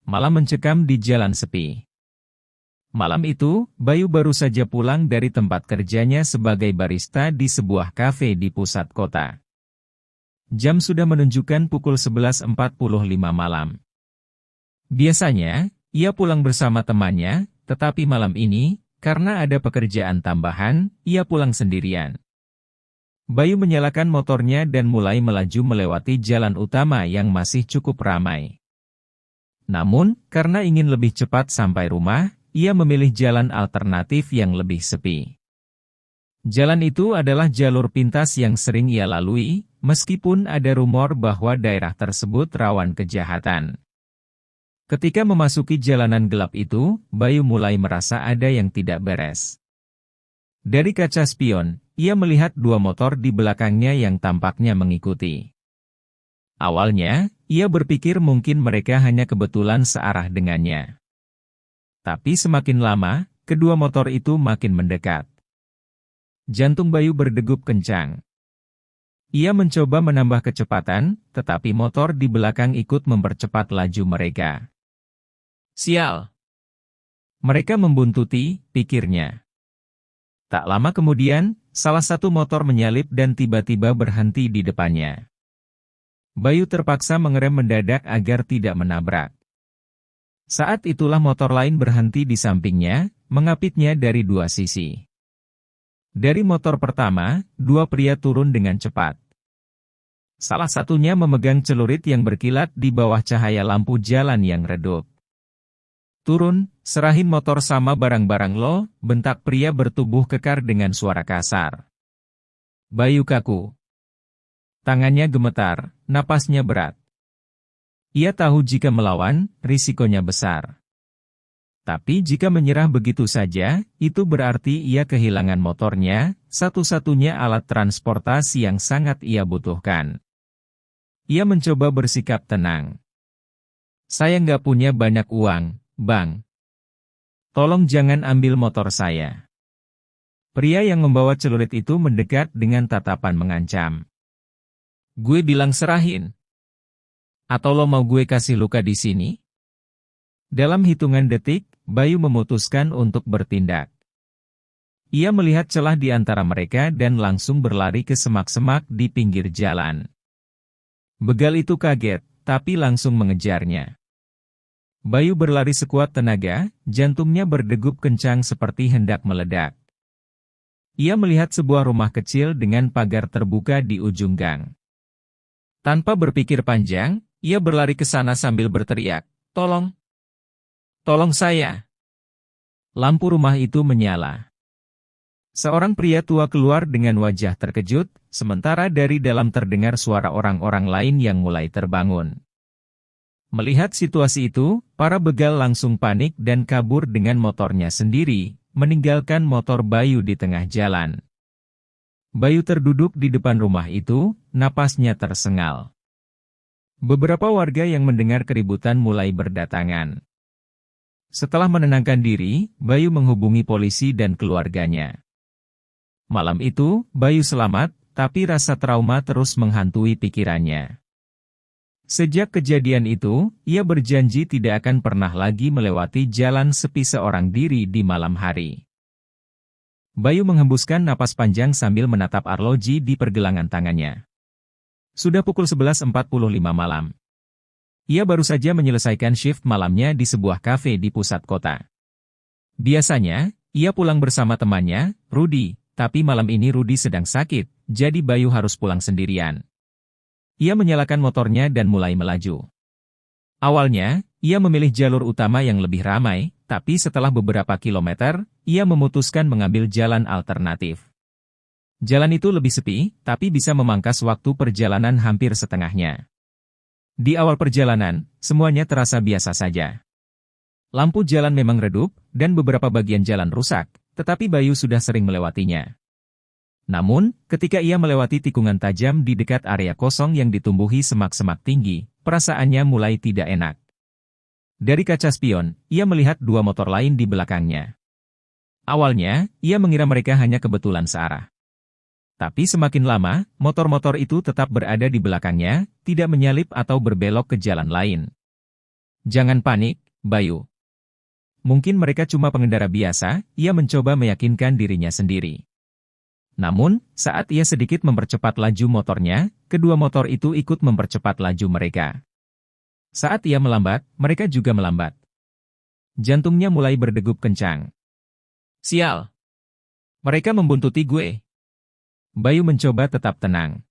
Malam mencekam di jalan sepi. Malam itu, Bayu baru saja pulang dari tempat kerjanya sebagai barista di sebuah kafe di pusat kota. Jam sudah menunjukkan pukul 11.45 malam. Biasanya, ia pulang bersama temannya, tetapi malam ini, karena ada pekerjaan tambahan, ia pulang sendirian. Bayu menyalakan motornya dan mulai melaju melewati jalan utama yang masih cukup ramai. Namun, karena ingin lebih cepat sampai rumah, ia memilih jalan alternatif yang lebih sepi. Jalan itu adalah jalur pintas yang sering ia lalui, meskipun ada rumor bahwa daerah tersebut rawan kejahatan. Ketika memasuki jalanan gelap itu, Bayu mulai merasa ada yang tidak beres. Dari kaca spion, ia melihat dua motor di belakangnya yang tampaknya mengikuti. Awalnya, ia berpikir mungkin mereka hanya kebetulan searah dengannya. Tapi semakin lama, kedua motor itu makin mendekat. Jantung Bayu berdegup kencang. Ia mencoba menambah kecepatan, tetapi motor di belakang ikut mempercepat laju mereka. Sial! Mereka membuntuti, pikirnya. Tak lama kemudian, salah satu motor menyalip dan tiba-tiba berhenti di depannya. Bayu terpaksa mengerem mendadak agar tidak menabrak. Saat itulah motor lain berhenti di sampingnya, mengapitnya dari dua sisi. Dari motor pertama, dua pria turun dengan cepat. Salah satunya memegang celurit yang berkilat di bawah cahaya lampu jalan yang redup. Turun, serahin motor sama barang-barang lo, bentak pria bertubuh kekar dengan suara kasar. Bayu kaku. Tangannya gemetar, napasnya berat. Ia tahu jika melawan, risikonya besar. Tapi jika menyerah begitu saja, itu berarti ia kehilangan motornya, satu-satunya alat transportasi yang sangat ia butuhkan. Ia mencoba bersikap tenang. Saya nggak punya banyak uang, Bang. Tolong jangan ambil motor saya. Pria yang membawa celurit itu mendekat dengan tatapan mengancam. Gue bilang serahin. Atau lo mau gue kasih luka di sini? Dalam hitungan detik, Bayu memutuskan untuk bertindak. Ia melihat celah di antara mereka dan langsung berlari ke semak-semak di pinggir jalan. Begal itu kaget, tapi langsung mengejarnya. Bayu berlari sekuat tenaga, jantungnya berdegup kencang seperti hendak meledak. Ia melihat sebuah rumah kecil dengan pagar terbuka di ujung gang. Tanpa berpikir panjang, ia berlari ke sana sambil berteriak, "Tolong! Tolong saya!" Lampu rumah itu menyala. Seorang pria tua keluar dengan wajah terkejut, sementara dari dalam terdengar suara orang-orang lain yang mulai terbangun. Melihat situasi itu, para begal langsung panik dan kabur dengan motornya sendiri, meninggalkan motor Bayu di tengah jalan. Bayu terduduk di depan rumah itu, napasnya tersengal. Beberapa warga yang mendengar keributan mulai berdatangan. Setelah menenangkan diri, Bayu menghubungi polisi dan keluarganya. Malam itu, Bayu selamat, tapi rasa trauma terus menghantui pikirannya. Sejak kejadian itu, ia berjanji tidak akan pernah lagi melewati jalan sepi seorang diri di malam hari. Bayu menghembuskan napas panjang sambil menatap arloji di pergelangan tangannya. Sudah pukul 11.45 malam. Ia baru saja menyelesaikan shift malamnya di sebuah kafe di pusat kota. Biasanya, ia pulang bersama temannya, Rudy, tapi malam ini Rudy sedang sakit, jadi Bayu harus pulang sendirian. Ia menyalakan motornya dan mulai melaju. Awalnya, ia memilih jalur utama yang lebih ramai, tapi setelah beberapa kilometer, ia memutuskan mengambil jalan alternatif. Jalan itu lebih sepi, tapi bisa memangkas waktu perjalanan hampir setengahnya. Di awal perjalanan, semuanya terasa biasa saja. Lampu jalan memang redup, dan beberapa bagian jalan rusak, tetapi Bayu sudah sering melewatinya. Namun, ketika ia melewati tikungan tajam di dekat area kosong yang ditumbuhi semak-semak tinggi, perasaannya mulai tidak enak. Dari kaca spion, ia melihat dua motor lain di belakangnya. Awalnya, ia mengira mereka hanya kebetulan searah. Tapi semakin lama, motor-motor itu tetap berada di belakangnya, tidak menyalip atau berbelok ke jalan lain. Jangan panik, Bayu. Mungkin mereka cuma pengendara biasa, ia mencoba meyakinkan dirinya sendiri. Namun, saat ia sedikit mempercepat laju motornya, kedua motor itu ikut mempercepat laju mereka. Saat ia melambat, mereka juga melambat. Jantungnya mulai berdegup kencang. Sial! Mereka membuntuti gue. Bayu mencoba tetap tenang.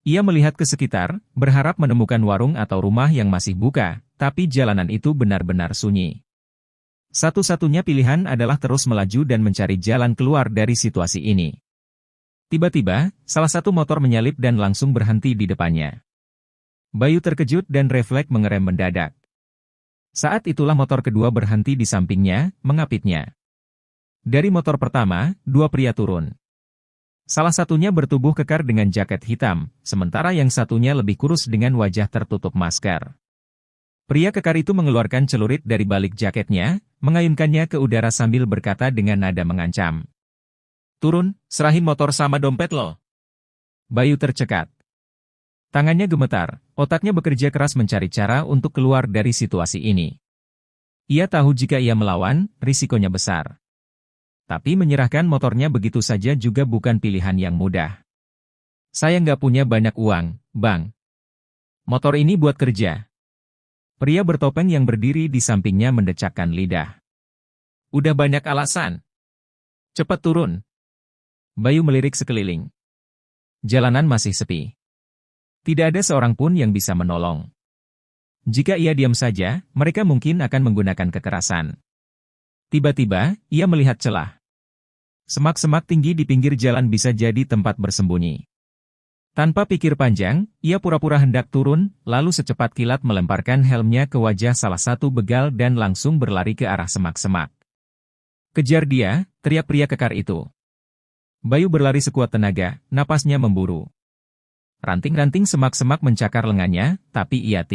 Ia melihat ke sekitar, berharap menemukan warung atau rumah yang masih buka, tapi jalanan itu benar-benar sunyi. Satu-satunya pilihan adalah terus melaju dan mencari jalan keluar dari situasi ini. Tiba-tiba, salah satu motor menyalip dan langsung berhenti di depannya. Bayu terkejut dan refleks mengerem mendadak. Saat itulah motor kedua berhenti di sampingnya, mengapitnya. Dari motor pertama, dua pria turun. Salah satunya bertubuh kekar dengan jaket hitam, sementara yang satunya lebih kurus dengan wajah tertutup masker. Pria kekar itu mengeluarkan celurit dari balik jaketnya, mengayunkannya ke udara sambil berkata dengan nada mengancam. Turun, serahin motor sama dompet lo. Bayu tercekat. Tangannya gemetar, otaknya bekerja keras mencari cara untuk keluar dari situasi ini. Ia tahu jika ia melawan, risikonya besar. Tapi menyerahkan motornya begitu saja juga bukan pilihan yang mudah. Saya nggak punya banyak uang, Bang. Motor ini buat kerja. Pria bertopeng yang berdiri di sampingnya mendecakkan lidah. Udah banyak alasan. Cepat turun. Bayu melirik sekeliling. Jalanan masih sepi. Tidak ada seorang pun yang bisa menolong. Jika ia diam saja, mereka mungkin akan menggunakan kekerasan. Tiba-tiba, ia melihat celah. Semak-semak tinggi di pinggir jalan bisa jadi tempat bersembunyi. Tanpa pikir panjang, ia pura-pura hendak turun, lalu secepat kilat melemparkan helmnya ke wajah salah satu begal dan langsung berlari ke arah semak-semak. Kejar dia, teriak pria kekar itu. Bayu berlari sekuat tenaga, napasnya memburu. Ranting-ranting semak-semak mencakar lengannya, tapi ia